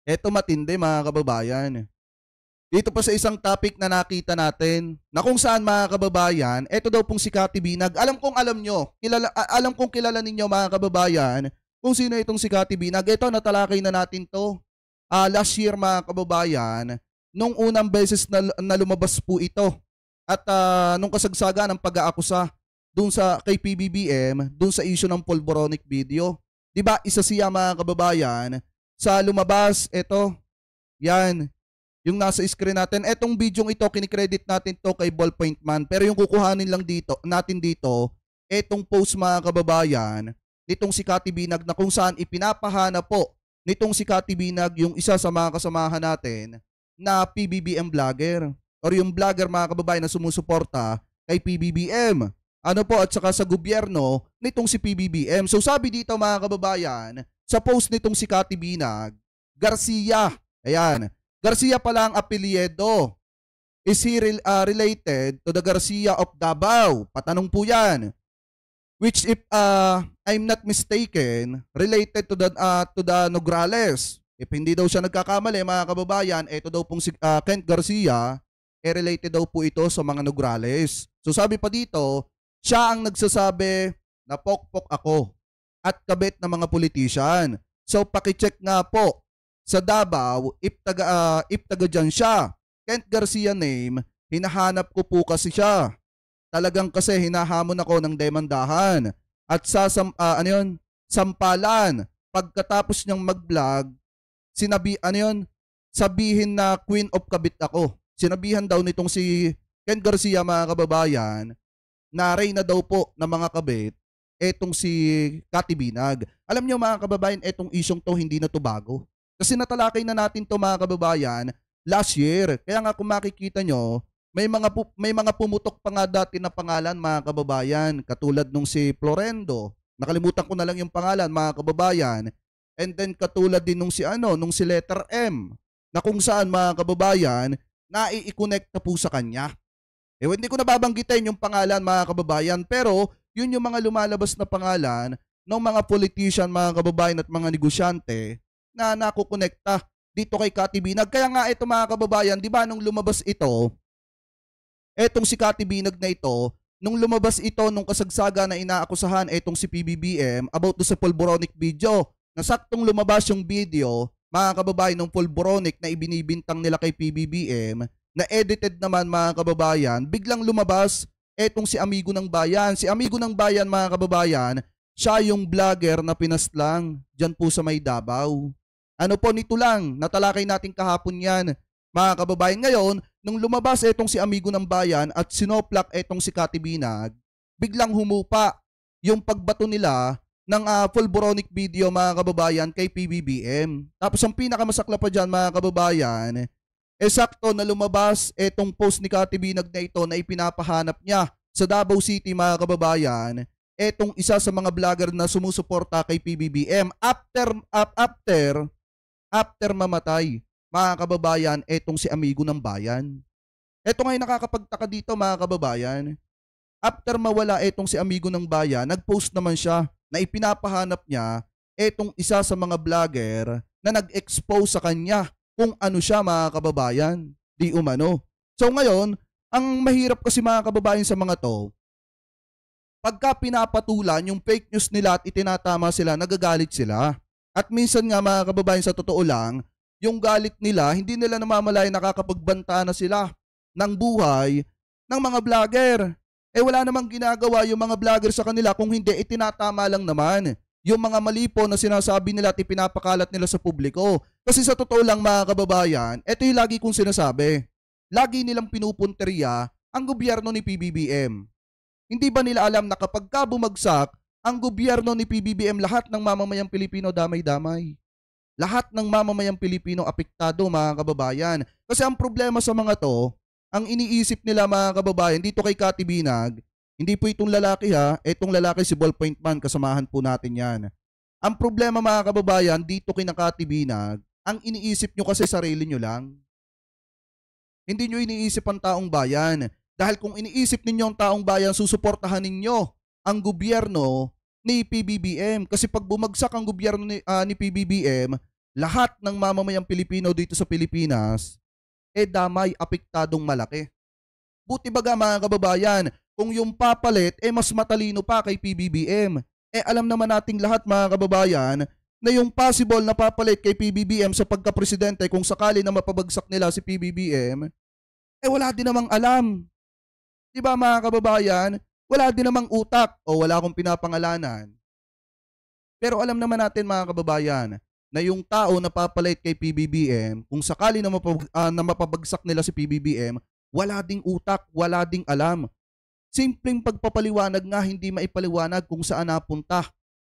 Eto matindi mga kababayan. Dito pa sa isang topic na nakita natin na kung saan mga kababayan, eto daw pong si Kati Binag. Alam kong alam nyo, alam kong kilala ninyo mga kababayan kung sino itong si Kati Binag. Ito, natalakay na natin to last year mga kababayan, nung unang beses na lumabas po ito. At nung kasagsaga ng pag-aakusa dun sa kay PBBM, dun sa issue ng Polboronic video. 'Di ba? Isa siya mga kababayan sa lumabas, ito, yan, yung nasa screen natin. Etong bidyong ito, kinikredit natin to kay Ballpoint Man. Pero yung kukuhanin lang dito, natin dito, etong post mga kababayan, nitong si Kati Binag na kung saan ipinapahana po nitong si Kati Binag yung isa sa mga kasamahan natin na PBBM vlogger or yung vlogger mga kababayan na sumusuporta kay PBBM. Ano po, at saka sa gobyerno nitong si PBBM. So sabi dito mga kababayan, sa post nitong si Kati Binag, Garcia, ayan, Garcia pala ang apelyido. Is he related to the Garcia of Davao? Patanong po yan. Which if I'm not mistaken, related to the Nograles. If hindi daw siya nagkakamali mga kababayan, ito daw pong si Kent Garcia, related daw po ito sa mga Nograles. So sabi pa dito, siya ang nagsasabi na pokpok ako at kabit ng mga politician. So pakicheck nga po sa Davao, if taga dyan siya. Kent Garcia name, hinahanap ko po kasi siya. Talagang kasi hinahamon ako ng demandahan. At sa sampalan, pagkatapos niyang mag-vlog, sabihin na Queen of Kabit ako. Sinabihan daw nitong si Kent Garcia mga kababayan, na reyna daw po ng mga kabit, etong si Kati Binag. Alam niyo mga kababayan, etong isyong to hindi na to bago. Kasi natalakay na natin to mga kababayan last year. Kaya nga kung makikita nyo, may mga pumutok pa nga dati na pangalan mga kababayan. Katulad nung si Florendo. Nakalimutan ko na lang yung pangalan mga kababayan. And then katulad din nung si letter M. Na kung saan mga kababayan, nai-connect po sa kanya. Hindi ko nababanggitin yung pangalan mga kababayan. Pero yun yung mga lumalabas na pangalan ng mga politician mga kababayan at mga negosyante na nakukonekta dito kay Kati Binag. Kaya nga ito mga kababayan, di ba nung lumabas ito, etong si Kati Binag na ito, nung lumabas ito nung kasagsaga na inaakusahan etong si PBBM about do sa Polboronic video, na saktong lumabas yung video, mga kababayan, ng Polboronic na ibinibintang nila kay PBBM, na edited naman mga kababayan, biglang lumabas etong si Amigo ng Bayan. Si Amigo ng Bayan mga kababayan, siya yung vlogger na pinastlang dyan po sa may Davao. Ano po, nito lang, natalakay natin kahapon yan. Mga kababayan, ngayon, nung lumabas etong si Amigo ng Bayan at sinoplak etong si Kati Binag, biglang humupa yung pagbato nila ng Polboronic video mga kababayan kay PBBM. Tapos ang pinakamasakla pa dyan mga kababayan, sakto na lumabas etong post ni Kati Binag na ito na ipinapahanap niya sa Davao City mga kababayan, etong isa sa mga vlogger na sumusuporta kay PBBM after mamatay, mga kababayan, etong si Amigo ng Bayan. Eto nga yung nakakapagtaka dito mga kababayan. After mawala etong si Amigo ng Bayan, nag-post naman siya na ipinapahanap niya etong isa sa mga vlogger na nag-expose sa kanya kung ano siya mga kababayan. Di umano. So ngayon, ang mahirap kasi mga kababayan sa mga to, pagka pinapatulan yung fake news nila at itinatama sila, nagagalit sila. At minsan nga mga kababayan, sa totoo lang, yung galit nila, hindi nila namamalayan nakakapagbanta na sila ng buhay ng mga vlogger. Wala namang ginagawa yung mga vlogger sa kanila kung hindi itinatama lang naman yung mga mali po na sinasabi nila at ipinapakalat nila sa publiko. Kasi sa totoo lang mga kababayan, ito yung lagi kong sinasabi. Lagi nilang pinupunteriya ang gobyerno ni PBBM. Hindi ba nila alam na kapag bumagsak ang gobyerno ni PBBM, lahat ng mamamayang Pilipino damay-damay? Lahat ng mamamayang Pilipino apektado mga kababayan. Kasi ang problema sa mga to, ang iniisip nila mga kababayan, dito kay Kati Binag, hindi po itong lalaki itong lalaki si Ballpoint Man, kasamahan po natin yan. Ang problema mga kababayan, dito kay Kati Binag, ang iniisip nyo kasi sarili nyo lang. Hindi nyo iniisip ang taong bayan. Dahil kung iniisip ninyo ang taong bayan, susuportahan ninyo ang gobyerno ni PBBM. Kasi pag bumagsak ang gobyerno ni PBBM, lahat ng mamamayang Pilipino dito sa Pilipinas, damay, apektadong malaki. Buti baga mga kababayan, kung yung papalit, mas matalino pa kay PBBM. Alam naman nating lahat mga kababayan, na yung possible na papalit kay PBBM sa pagka-presidente kung sakali na mapabagsak nila si PBBM, wala din namang alam. Diba mga kababayan? Wala din namang utak o wala akong pinapangalanan. Pero alam naman natin mga kababayan na yung tao na papalit kay PBBM, kung sakali na, na mapabagsak nila si PBBM, wala ding utak, wala ding alam. Simpleng pagpapaliwanag nga hindi maipaliwanag kung saan napunta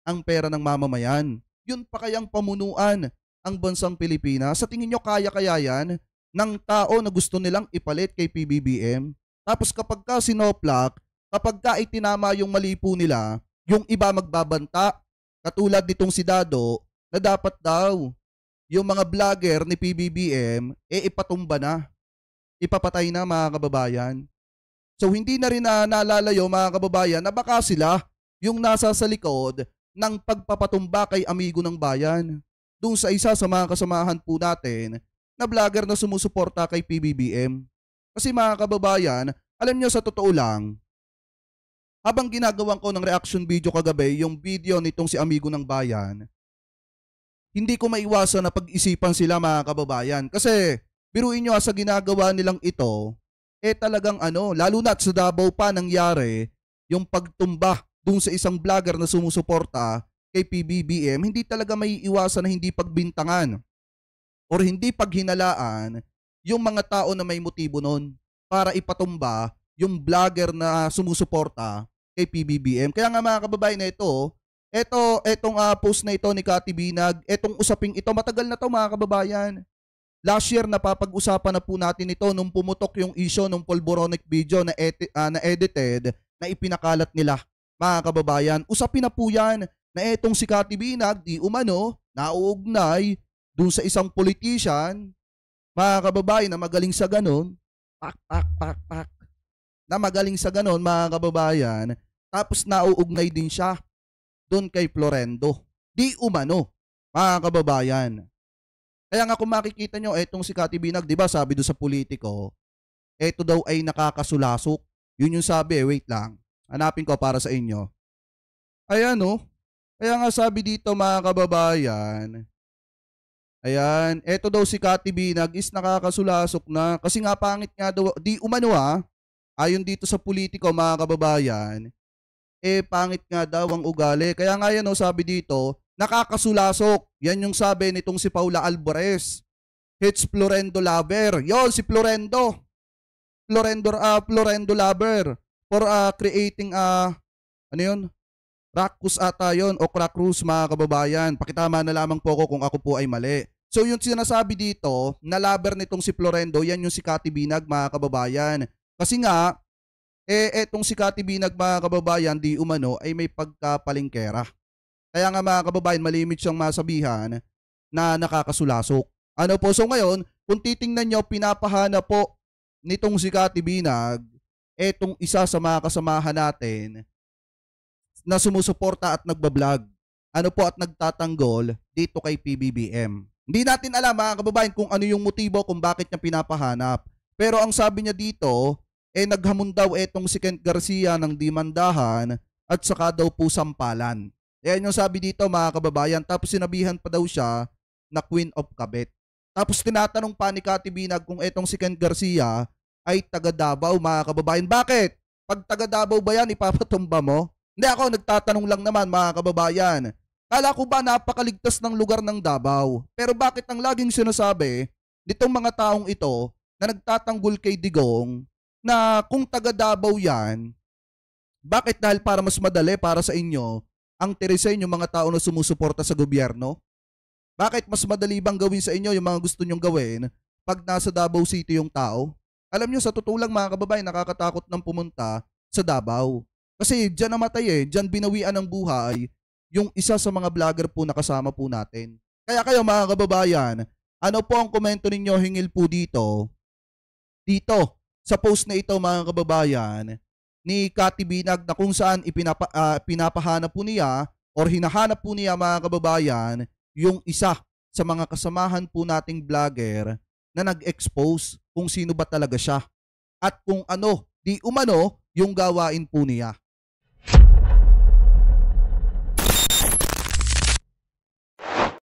ang pera ng mamamayan. Yun pa kayang pamunuan ang bansang Pilipinas? Sa tingin nyo kaya yan ng tao na gusto nilang ipalit kay PBBM? Tapos kapag ka sinoplak, kapag ka itinama yung mali po nila, yung iba magbabanta, katulad nitong si Dado, na dapat daw yung mga vlogger ni PBBM, ipatumba na, ipapatay na mga kababayan. So hindi na rin naalalayo mga kababayan na baka sila yung nasa sa likod ng pagpapatumba kay amigo ng bayan. Doon sa isa sa mga kasamahan po natin na vlogger na sumusuporta kay PBBM. Kasi mga kababayan, alam nyo sa totoo lang, habang ginagawan ko ng reaction video kagabi, yung video nitong si amigo ng bayan, hindi ko maiwasan na pag-isipan sila mga kababayan. Kasi biruin nyo sa ginagawa nilang ito, talagang lalo na sa Davao pa nangyari, yung pagtumba dun sa isang vlogger na sumusuporta kay PBBM, hindi talaga may iwasan na hindi pagbintangan or hindi paghinalaan yung mga tao na may motibo nun para ipatumba yung vlogger na sumusuporta kay PBBM. Kaya nga mga kababayan na etong post na ito ni Kati Binag, etong usaping ito, matagal na to mga kababayan. Last year napapag-usapan na po natin ito nung pumutok yung issue ng Polboronic video na edited na ipinakalat nila mga kababayan. Usapin na po yan na etong si Kati Binag di umano nauugnay dun sa isang politician mga kababayan na magaling sa ganon, na magaling sa ganon mga kababayan, tapos nauugnay din siya dun kay Florendo. Di umano mga kababayan. Kaya nga kung makikita nyo, etong si Kati Binag, di ba sabi doon sa politiko, eto daw ay nakakasulasok. Yun yung sabi, wait lang. Hanapin ko para sa inyo. Ayan Kaya nga sabi dito mga kababayan, ayan, eto daw si Kati Binag is nakakasulasok na. Kasi nga pangit nga daw, di umano ayon dito sa politiko mga kababayan, pangit nga daw ang ugali. Kaya nga yan sabi dito, nakakasulasok. Yan yung sabi nitong si Paula Alvarez. It's Florendo lover. Yon si Florendo. Florendo lover for creating Rackus ata yon o Crackrus mga kababayan. Pakitama na lamang po ako kung ako po ay mali. So yung sinasabi dito na lover nitong si Florendo, yan yung si Kati Binag mga kababayan. Kasi nga etong si Kati Binag mga kababayan di umano ay may pagkapalingkera. Kaya nga mga kababayan, malimit siyang masabihan na nakakasulasok. So ngayon, kung titingnan nyo, pinapahana po nitong si Kati Binag, etong isa sa mga kasamahan natin na sumusuporta at nagbablog. At nagtatanggol dito kay PBBM. Hindi natin alam mga kababayan kung ano yung motibo kung bakit niya pinapahanap. Pero ang sabi niya dito, naghamon daw etong si Kent Garcia ng dimandahan at saka daw po sampalan. Yan yung sabi dito mga kababayan. Tapos sinabihan pa daw siya na Queen of Kabit. Tapos tinatanong pa ni Kati Binag kung etong si Ken Garcia ay taga Davao mga kababayan. Bakit? Pag taga Davao ba yan, ipapatumba mo? Hindi, ako nagtatanong lang naman mga kababayan. Kala ko ba napakaligtas ng lugar ng Davao? Pero bakit ang laging sinasabi nitong mga taong ito na nagtatanggol kay Digong na kung taga Davao yan, bakit dahil para mas madali para sa inyo ang tirisin yung mga tao na sumusuporta sa gobyerno? Bakit mas madali bang gawin sa inyo yung mga gusto nyong gawin pag nasa Davao City yung tao? Alam nyo, sa totoo lang mga kababayan, nakakatakot ng pumunta sa Davao. Kasi dyan namatay dyan binawian ng buhay yung isa sa mga vlogger po na kasama po natin. Kaya kayo mga kababayan, ano po ang komento ninyo hingil po dito sa post na ito mga kababayan, ni Kati Binag na kung saan pinapahanap po niya or hinahanap po niya mga kababayan yung isa sa mga kasamahan po nating vlogger na nag-expose kung sino ba talaga siya at kung ano, di umano, yung gawain po niya.